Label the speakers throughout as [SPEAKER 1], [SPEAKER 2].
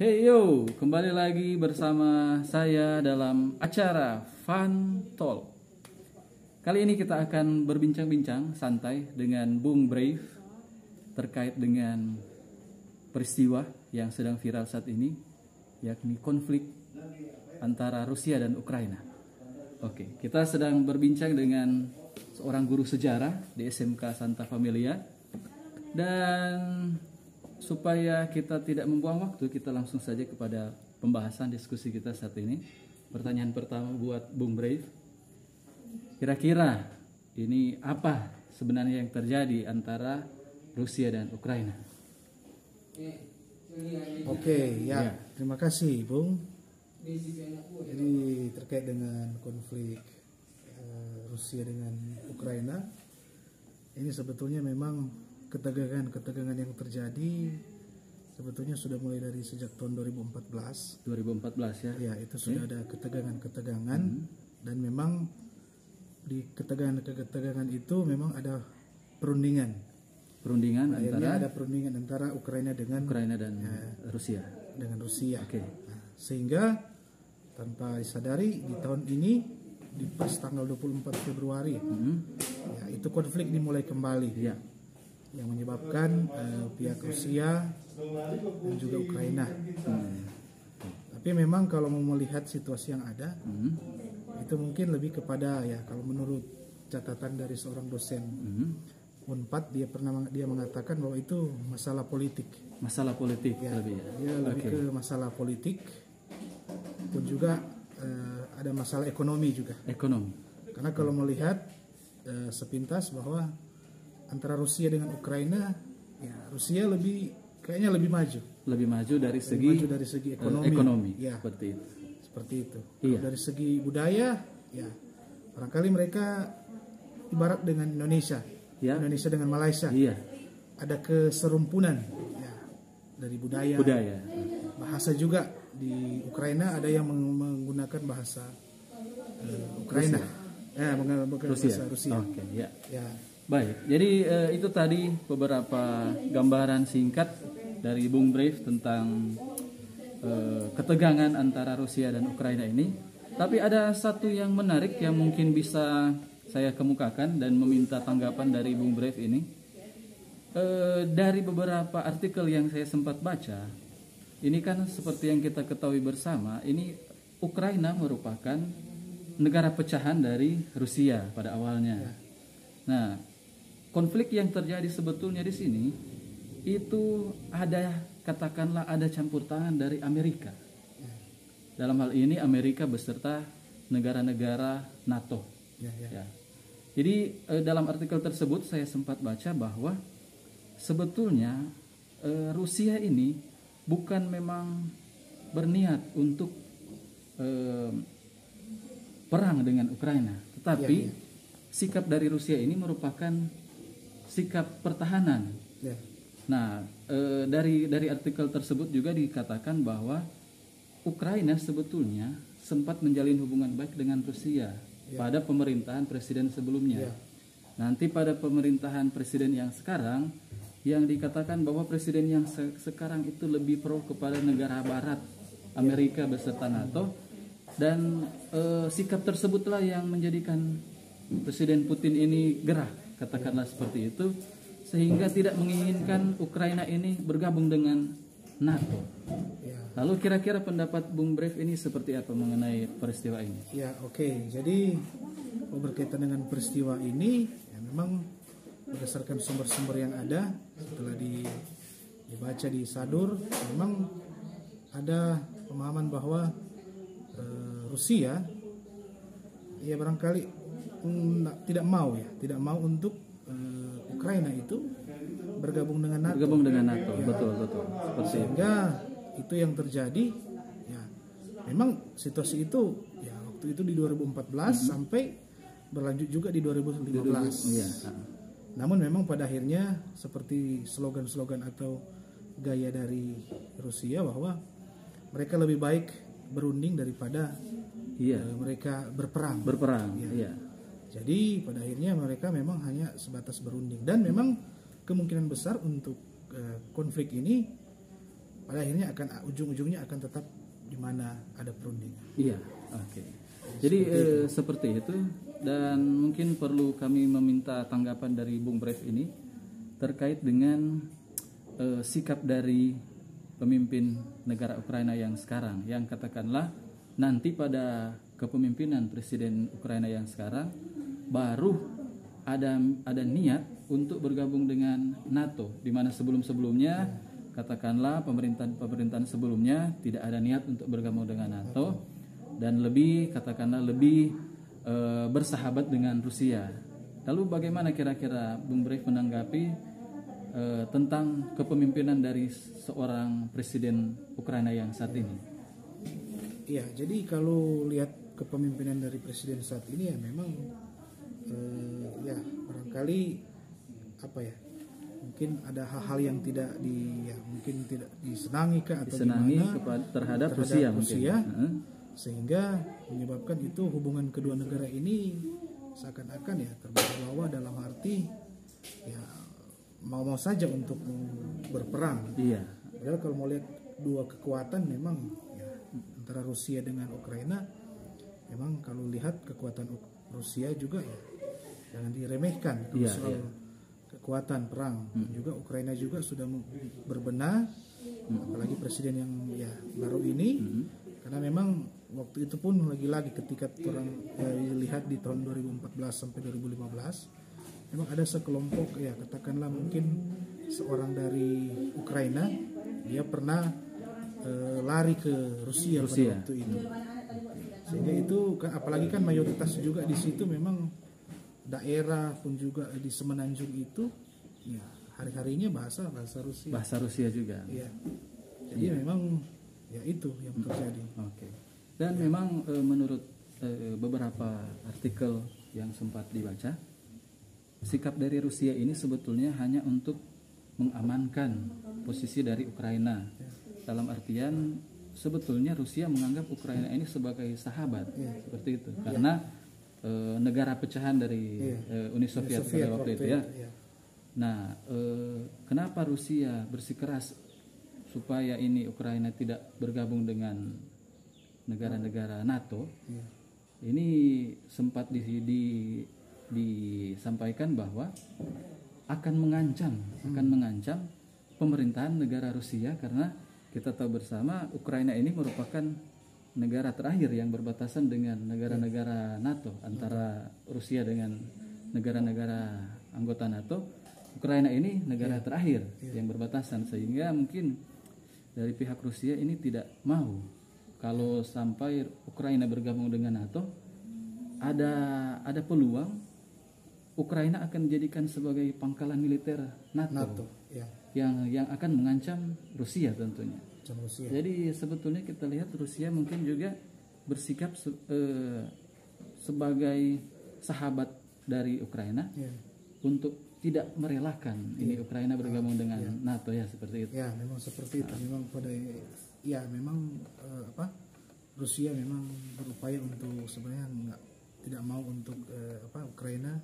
[SPEAKER 1] Hey yo, kembali lagi bersama saya dalam acara Fun Talk. Kali ini kita akan berbincang-bincang santai dengan Bung Brave terkait dengan peristiwa yang sedang viral saat ini, yakni konflik antara Rusia dan Ukraina. Oke, kita sedang berbincang dengan seorang guru sejarah di SMK Santa Familia, dan supaya kita tidak membuang waktu, kita langsung saja kepada pembahasan diskusi kita saat ini. Pertanyaan pertama buat Bung Brave. Kira-kira ini apa sebenarnya yang terjadi antara Rusia dan Ukraina?
[SPEAKER 2] Oke, terima kasih Bung. Jadi terkait dengan konflik Rusia dengan Ukraina, ini sebetulnya memang ketegangan yang terjadi sebetulnya sudah mulai dari sejak tahun 2014
[SPEAKER 1] ya.
[SPEAKER 2] Ya, itu sudah ada ketegangan dan memang di ketegangan itu memang ada perundingan
[SPEAKER 1] antara
[SPEAKER 2] ada perundingan antara Ukraina dan
[SPEAKER 1] Rusia.
[SPEAKER 2] Oke. Nah, sehingga tanpa disadari di tahun ini di pas tanggal 24 Februari ya, itu konflik dimulai kembali
[SPEAKER 1] ya,
[SPEAKER 2] yang menyebabkan pihak Rusia dan juga Ukraina. Tapi memang kalau mau melihat situasi yang ada, itu mungkin lebih kepada, ya kalau menurut catatan dari seorang dosen Unpad, dia mengatakan bahwa itu masalah politik.
[SPEAKER 1] Masalah politik
[SPEAKER 2] ya,
[SPEAKER 1] lebih.
[SPEAKER 2] Dia lebih ke masalah politik, pun juga ada masalah ekonomi juga. Karena kalau melihat sepintas bahwa antara Rusia dengan Ukraina, ya Rusia kayaknya lebih maju dari segi ekonomi. Ya, seperti itu.
[SPEAKER 1] Iya.
[SPEAKER 2] Dari segi budaya, ya barangkali mereka ibarat dengan Indonesia dengan Malaysia.
[SPEAKER 1] Iya.
[SPEAKER 2] Ada keserumpunan ya, dari budaya. Bahasa juga di Ukraina ada yang menggunakan bahasa Ukraina. Bahasa Rusia.
[SPEAKER 1] Oke, ya.
[SPEAKER 2] Ya.
[SPEAKER 1] Baik, jadi itu tadi beberapa gambaran singkat dari Bung Brave tentang ketegangan antara Rusia dan Ukraina ini. Tapi ada satu yang menarik yang mungkin bisa saya kemukakan dan meminta tanggapan dari Bung Brave ini. Dari beberapa artikel yang saya sempat baca, ini kan seperti yang kita ketahui bersama, ini Ukraina merupakan negara pecahan dari Rusia pada awalnya. Nah, konflik yang terjadi sebetulnya di sini itu katakanlah ada campur tangan dari Amerika. Dalam hal ini Amerika beserta negara-negara NATO. Ya. Jadi dalam artikel tersebut saya sempat baca bahwa sebetulnya Rusia ini bukan memang berniat untuk perang dengan Ukraina, tetapi sikap dari Rusia ini merupakan sikap pertahanan. Nah, dari artikel tersebut juga dikatakan bahwa Ukraina sebetulnya sempat menjalin hubungan baik dengan Rusia pada pemerintahan presiden sebelumnya. Nanti pada pemerintahan presiden yang sekarang, yang dikatakan bahwa presiden yang sekarang itu lebih pro kepada negara Barat, Amerika beserta NATO, dan sikap tersebutlah yang menjadikan Presiden Putin ini gerah, katakanlah seperti itu, sehingga tidak menginginkan Ukraina ini bergabung dengan NATO. Lalu kira-kira pendapat Bung Brave ini seperti apa mengenai peristiwa ini?
[SPEAKER 2] Ya, oke. Jadi berkaitan dengan peristiwa ini, ya memang berdasarkan sumber-sumber yang ada setelah dibaca di Sadur, memang ada pemahaman bahwa Rusia ya barangkali tidak mau untuk Ukraina itu bergabung dengan NATO. Ya.
[SPEAKER 1] Betul.
[SPEAKER 2] Sehingga itu yang terjadi. Ya, memang situasi itu ya waktu itu di 2014 sampai berlanjut juga di 2015. Namun memang pada akhirnya seperti slogan-slogan atau gaya dari Rusia bahwa mereka lebih baik berunding daripada mereka berperang. Ya. Jadi pada akhirnya mereka memang hanya sebatas berunding, dan memang kemungkinan besar untuk konflik ini pada akhirnya akan ujung-ujungnya akan tetap di mana ada perundingan.
[SPEAKER 1] Iya, oke. Jadi seperti itu, dan mungkin perlu kami meminta tanggapan dari Bung Brave ini terkait dengan sikap dari pemimpin negara Ukraina yang sekarang, yang katakanlah nanti pada kepemimpinan Presiden Ukraina yang sekarang baru ada niat untuk bergabung dengan NATO, di mana sebelum-sebelumnya katakanlah pemerintahan sebelumnya tidak ada niat untuk bergabung dengan NATO dan lebih bersahabat dengan Rusia. Lalu bagaimana kira-kira Bung Brave menanggapi tentang kepemimpinan dari seorang presiden Ukraina yang saat ini?
[SPEAKER 2] Iya, jadi kalau lihat kepemimpinan dari presiden saat ini ya memang ya barangkali apa ya, mungkin ada hal-hal yang mungkin tidak disenangi atau gimana
[SPEAKER 1] terhadap Rusia,
[SPEAKER 2] sehingga menyebabkan itu hubungan kedua negara ini seakan-akan ya terbawa-bawa dalam arti ya mau saja untuk berperang.
[SPEAKER 1] Iya.
[SPEAKER 2] Padahal kalau mau lihat dua kekuatan memang ya, antara Rusia dengan Ukraina, memang kalau lihat kekuatan Rusia juga ya jangan diremehkan kalau soal kekuatan perang. Juga Ukraina juga sudah berbenah, apalagi presiden yang ya baru ini, karena memang waktu itu pun lagi-lagi ketika orang lihat di tahun 2014 sampai 2015 memang ada sekelompok ya katakanlah mungkin seorang dari Ukraina, dia pernah lari ke Rusia pada waktu itu, sehingga itu apalagi kan mayoritas juga di situ memang daerah pun juga di Semenanjung itu ya hari-harinya bahasa Rusia juga ya. Jadi memang ya itu yang terjadi.
[SPEAKER 1] Oke. Dan memang menurut beberapa artikel yang sempat dibaca, sikap dari Rusia ini sebetulnya hanya untuk mengamankan posisi dari Ukraina. Dalam artian sebetulnya Rusia menganggap Ukraina ini sebagai sahabat, seperti itu. Karena negara pecahan dari Uni Soviet pada waktu itu ya. Nah, kenapa Rusia bersikeras supaya ini Ukraina tidak bergabung dengan negara-negara NATO? Ini sempat disampaikan bahwa akan mengancam pemerintahan negara Rusia, karena kita tahu bersama Ukraina ini merupakan negara terakhir yang berbatasan dengan negara-negara NATO, antara Rusia dengan negara-negara anggota NATO. Ukraina ini negara terakhir yang berbatasan, sehingga mungkin dari pihak Rusia ini tidak mau kalau sampai Ukraina bergabung dengan NATO, ada peluang Ukraina akan dijadikan sebagai pangkalan militer NATO yang akan mengancam Rusia tentunya. Jadi sebetulnya kita lihat Rusia mungkin juga bersikap sebagai sahabat dari Ukraina untuk tidak merelakan ini Ukraina bergabung dengan NATO ya, seperti itu.
[SPEAKER 2] Ya, memang seperti itu. Memang Rusia memang berupaya untuk sebenarnya tidak mau untuk Ukraina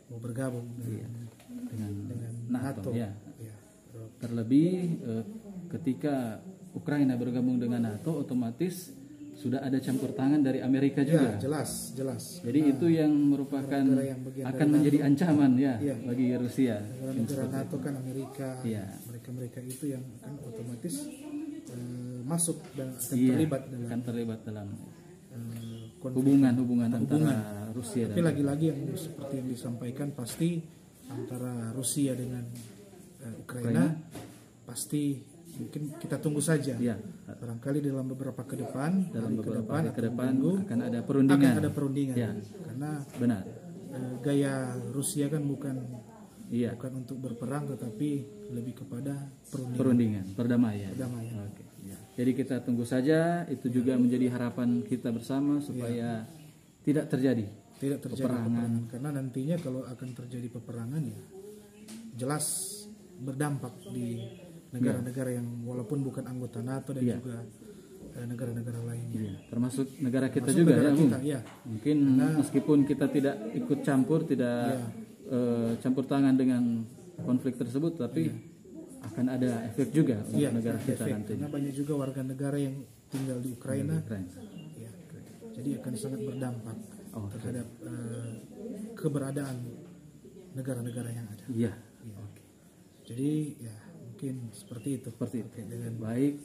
[SPEAKER 2] mau bergabung dengan NATO.
[SPEAKER 1] Ya. Terlebih ketika Ukraina bergabung dengan NATO, otomatis sudah ada campur tangan dari Amerika juga.
[SPEAKER 2] Ya, jelas.
[SPEAKER 1] Jadi itu yang merupakan akan menjadi ancaman bagi Rusia.
[SPEAKER 2] Negara NATO kan Amerika, mereka itu yang kan otomatis masuk dan akan terlibat dalam
[SPEAKER 1] hubungan antara Rusia
[SPEAKER 2] dan lagi-lagi yang seperti yang disampaikan, pasti antara Rusia dengan Ukraina pasti mungkin kita tunggu saja. Barangkali dalam beberapa hari ke depan akan ada perundingan. Karena benar. Gaya Rusia kan bukan untuk berperang, tetapi lebih kepada
[SPEAKER 1] perdamaian. Oke. Jadi kita tunggu saja, itu juga menjadi harapan kita bersama supaya tidak terjadi peperangan.
[SPEAKER 2] Karena nantinya kalau akan terjadi peperangan ya jelas berdampak di negara-negara yang walaupun bukan anggota NATO dan juga negara-negara lainnya.
[SPEAKER 1] Termasuk negara kita juga ya. Mungkin meskipun kita tidak ikut campur, tidak campur tangan dengan konflik tersebut, tapi akan ada efek juga untuk
[SPEAKER 2] Iya,
[SPEAKER 1] negara
[SPEAKER 2] ada
[SPEAKER 1] kita
[SPEAKER 2] efek.
[SPEAKER 1] nanti.
[SPEAKER 2] Karena banyak juga warga negara yang tinggal di Ukraina.
[SPEAKER 1] Ukraina.
[SPEAKER 2] Ya, jadi akan sangat berdampak
[SPEAKER 1] Oh,
[SPEAKER 2] terhadap keberadaan negara-negara yang ada.
[SPEAKER 1] Iya.
[SPEAKER 2] Ya.
[SPEAKER 1] Oke.
[SPEAKER 2] Jadi ya mungkin seperti itu.
[SPEAKER 1] Seperti itu.
[SPEAKER 2] Terkait dengan
[SPEAKER 1] Baik.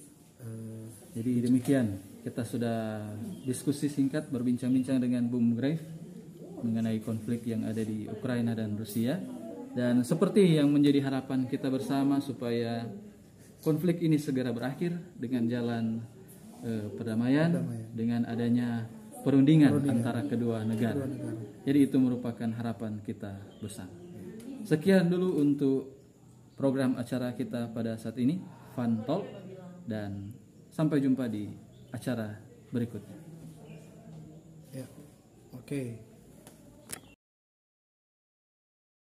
[SPEAKER 1] Jadi demikian kita sudah diskusi singkat berbincang-bincang dengan Bung Grave mengenai konflik yang ada di Ukraina dan Rusia, dan seperti yang menjadi harapan kita bersama supaya konflik ini segera berakhir dengan jalan perdamaian dengan adanya perundingan antara kedua negara. Jadi itu merupakan harapan kita bersama. Sekian dulu untuk program acara kita pada saat ini, Fun Talk, dan sampai jumpa di acara berikutnya.
[SPEAKER 2] ya, oke.